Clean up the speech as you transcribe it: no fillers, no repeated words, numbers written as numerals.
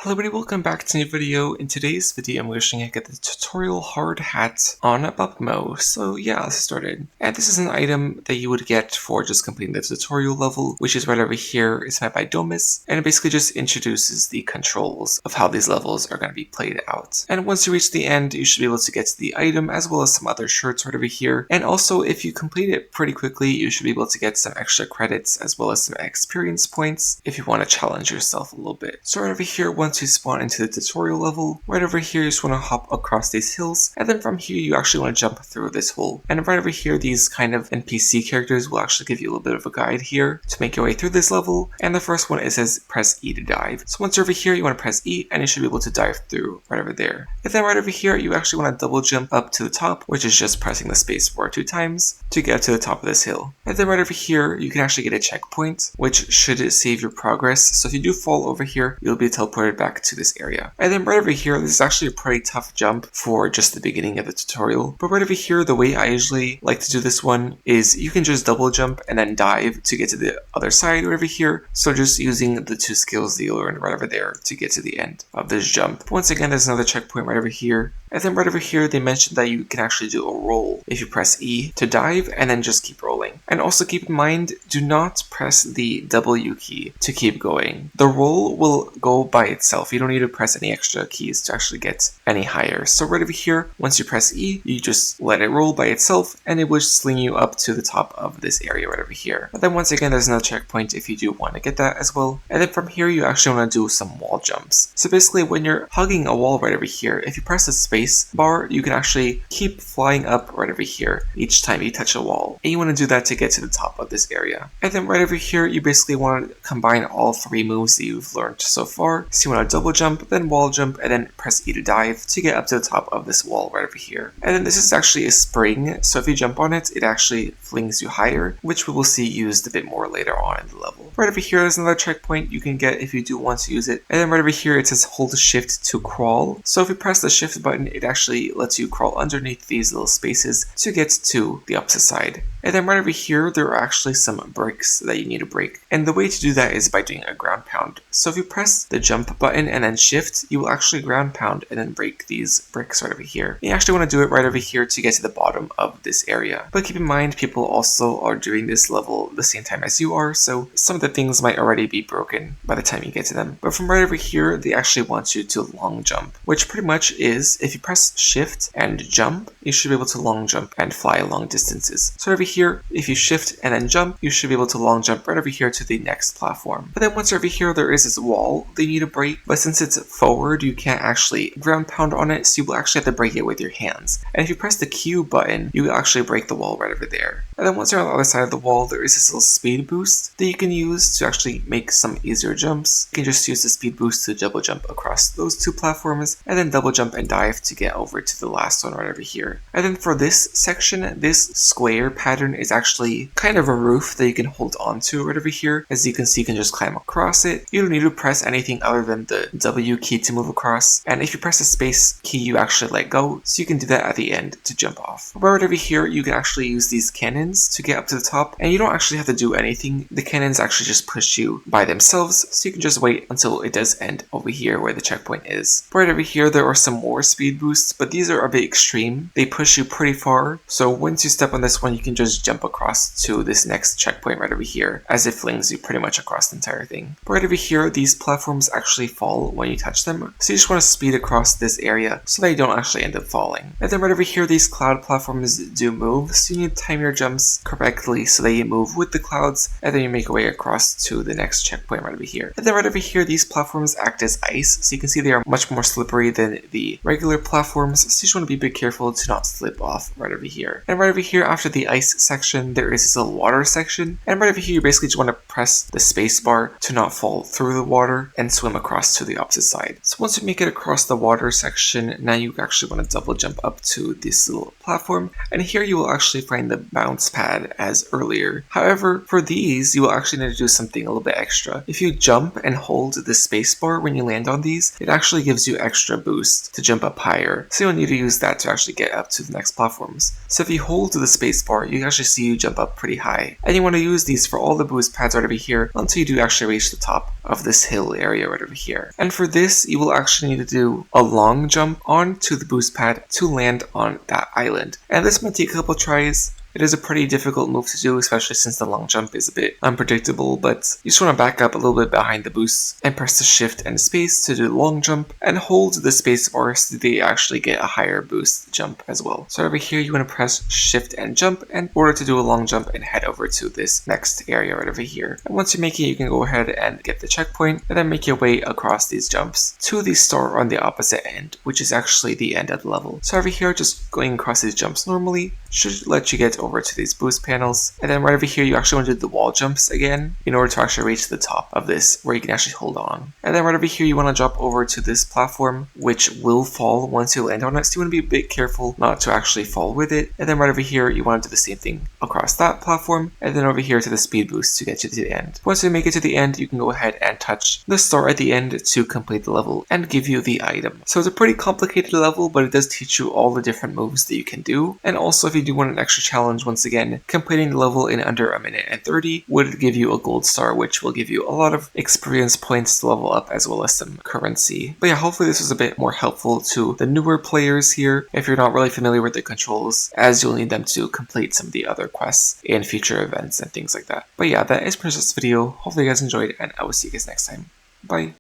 Hello everybody, welcome back to a new video. In today's video, I'm going to show you how to get the tutorial hard hat on Bopimo. So yeah, let's get started. And this is an item that you would get for just completing the tutorial level, which is right over here. It's made by Domus, and it basically just introduces the controls of how these levels are going to be played out. And once you reach the end, you should be able to get to the item as well as some other shirts right over here. And also, if you complete it pretty quickly, you should be able to get some extra credits as well as some experience points if you want to challenge yourself a little bit. So right over here, once you spawn into the tutorial level, right over here you just want to hop across these hills, and then from here you actually want to jump through this hole. And right over here, these kind of NPC characters will actually give you a little bit of a guide here to make your way through this level. And the first one, it says press E to dive. So once you're over here, you want to press E and you should be able to dive through right over there. And then right over here, you actually want to double jump up to the top, which is just pressing the space bar 2 times to get to the top of this hill. And then right over here, you can actually get a checkpoint, which should save your progress. So if you do fall over here, you'll be teleported back to this area. And then right over here, this is actually a pretty tough jump for just the beginning of the tutorial. But right over here, the way I usually like to do this one is you can just double jump and then dive to get to the other side right over here. So just using the 2 skills that you learned right over there to get to the end of this jump. But once again, there's another checkpoint right over here. And then right over here, they mentioned that you can actually do a roll if you press E to dive and then just keep rolling. And also keep in mind, do not press the W key to keep going. The roll will go by itself. You don't need to press any extra keys to actually get any higher. So right over here, once you press E, you just let it roll by itself and it will sling you up to the top of this area right over here. But then once again, there's another checkpoint if you do want to get that as well. And then from here, you actually want to do some wall jumps. So basically, when you're hugging a wall right over here, if you press the space bar, you can actually keep flying up right over here each time you touch a wall. And you want to do that to get to the top of this area. And then right over here, you basically want to combine all 3 moves that you've learned so far. So you want to double jump, then wall jump, and then press E to dive to get up to the top of this wall right over here. And then this is actually a spring, so if you jump on it, it actually flings you higher, which we will see used a bit more later on in the level. Right over here is another checkpoint you can get if you do want to use it. And then right over here, it says hold shift to crawl. So if you press the shift button, it actually lets you crawl underneath these little spaces to get to the opposite side. And then right over here, there are actually some bricks that you need to break. And the way to do that is by doing a ground pound. So if you press the jump button and then shift, you will actually ground pound and then break these bricks right over here. And you actually want to do it right over here to get to the bottom of this area. But keep in mind, people also are doing this level the same time as you are, so some of the things might already be broken by the time you get to them. But from right over here, they actually want you to long jump, which pretty much is if you press shift and jump, you should be able to long jump and fly long distances. So over here, if you shift and then jump, you should be able to long jump right over here to the next platform. But then once you're over here, there is this wall that you need to break, but since it's forward, you can't actually ground pound on it, so you will actually have to break it with your hands. And if you press the Q button, you will actually break the wall right over there. And then once you're on the other side of the wall, there is this little speed boost that you can use to actually make some easier jumps. You can just use the speed boost to double jump across those 2 platforms, and then double jump and dive to get over to the last one right over here. And then for this section, this square pattern is actually kind of a roof that you can hold on to right over here. As you can see, you can just climb across it. You don't need to press anything other than the W key to move across. And if you press the space key, you actually let go. So you can do that at the end to jump off. Right over here, you can actually use these cannons to get up to the top. And you don't actually have to do anything. The cannons actually just push you by themselves. So you can just wait until it does end over here where the checkpoint is. Right over here, there are some more speed boosts, but these are a bit extreme. They push you pretty far. So once you step on this one, you can just jump across to this next checkpoint right over here, as it flings you pretty much across the entire thing. But right over here, these platforms actually fall when you touch them. So you just want to speed across this area so that you don't actually end up falling. And then right over here, these cloud platforms do move. So you need to time your jumps correctly so that you move with the clouds, and then you make your way across to the next checkpoint right over here. And then right over here, these platforms act as ice. So you can see they are much more slippery than the regular platforms. So you just want to be a bit careful to not slip off right over here. And right over here, after the ice section, there is this little water section. And right over here, you basically just want to press the space bar to not fall through the water and swim across to the opposite side. So once you make it across the water section, now you actually want to double jump up to this little platform. And here you will actually find the bounce mouse pad as earlier. However, for these, you will actually need to do something a little bit extra. If you jump and hold the spacebar when you land on these, it actually gives you extra boost to jump up higher. So you'll need to use that to actually get up to the next platforms. So if you hold the spacebar, you can actually see you jump up pretty high. And you want to use these for all the boost pads right over here until you do actually reach the top of this hill area right over here. And for this, you will actually need to do a long jump onto the boost pad to land on that island. And this might take a couple tries. It is a pretty difficult move to do, especially since the long jump is a bit unpredictable, but you just want to back up a little bit behind the boost and press the shift and space to do the long jump and hold the space bar so that they actually get a higher boost jump as well. So over here you want to press shift and jump in order to do a long jump and head over to this next area right over here. And once you make it, you can go ahead and get the checkpoint and then make your way across these jumps to the star on the opposite end, which is actually the end of the level. So over here, just going across these jumps normally should let you get over to these boost panels, and then right over here you actually want to do the wall jumps again in order to actually reach the top of this where you can actually hold on. And then right over here you want to jump over to this platform, which will fall once you land on it, so you want to be a bit careful not to actually fall with it. And then right over here you want to do the same thing across that platform, and then over here to the speed boost to get you to the end. Once you make it to the end, you can go ahead and touch the star at the end to complete the level and give you the item. So it's a pretty complicated level, but it does teach you all the different moves that you can do. And also, if you do want an extra challenge, once again, completing the level in under 1 minute and 30 would give you a gold star, which will give you a lot of experience points to level up as well as some currency. But yeah, hopefully this was a bit more helpful to the newer players here if you're not really familiar with the controls, as you'll need them to complete some of the other quests in future events and things like that. But yeah, that is pretty much this video. Hopefully you guys enjoyed, and I will see you guys next time. Bye.